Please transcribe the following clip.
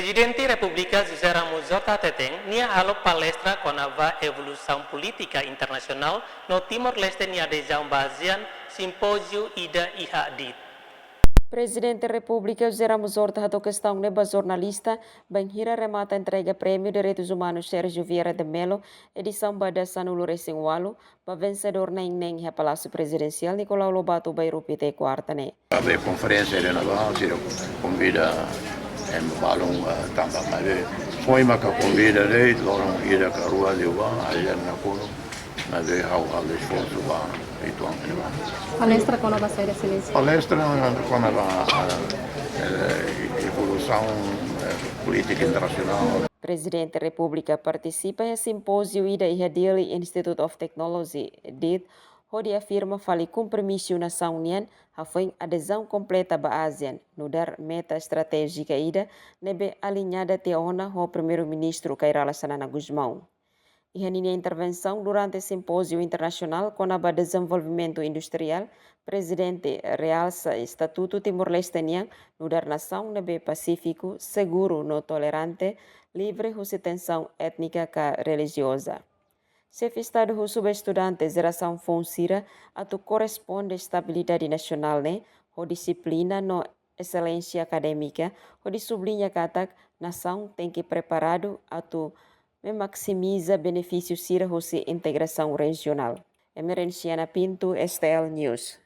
Presidente República José Ramos Horta teteng nia alo palestra konava evolução política internacional no Timor-Leste nia dejão basean simpósio ida ihadit. Presidente da República José Ramos Horta hatou questão neba jornalista banhira remata entrega Prêmio de Direitos Humanos Sérgio Vieira de Melo, edição bada Sanulu Racing Walu, para vencedor na Ineng Palácio Presidencial Nicolau Lobato Bairro PT Quarta ne. A conferência de Navarra se convida em balão também, mas foi uma convida de loram ida a rua de Uba, aí na Coro, mas de how esforço va itu ang Palestra com a série silêncio. palestra com a evolução política internacional. Presidente da República participa em simpósio ida ihadili Institute of Technology DIT, onde afirma fali compromisso nação união hafeng adesão completa ba ASEAN, no dar meta estratégica ida nebe alinhada teona ho primeiro-ministro Kairala Sanana Guzmão. E a intervenção durante o simpósio internacional com o desenvolvimento industrial, presidente realça Estatuto Timor-Leste no dar nação nebe pacífico, seguro, no tolerante, livre de tensão étnica e religiosa. Chefe Estado do subestudante geração Fonsira atu corresponde estabilidade nacional o disciplina no excelência acadêmica, onde sublinha que nação tem que preparado atu maximiza benefícios sira integração regional. Emerenciana Pinto, STL News.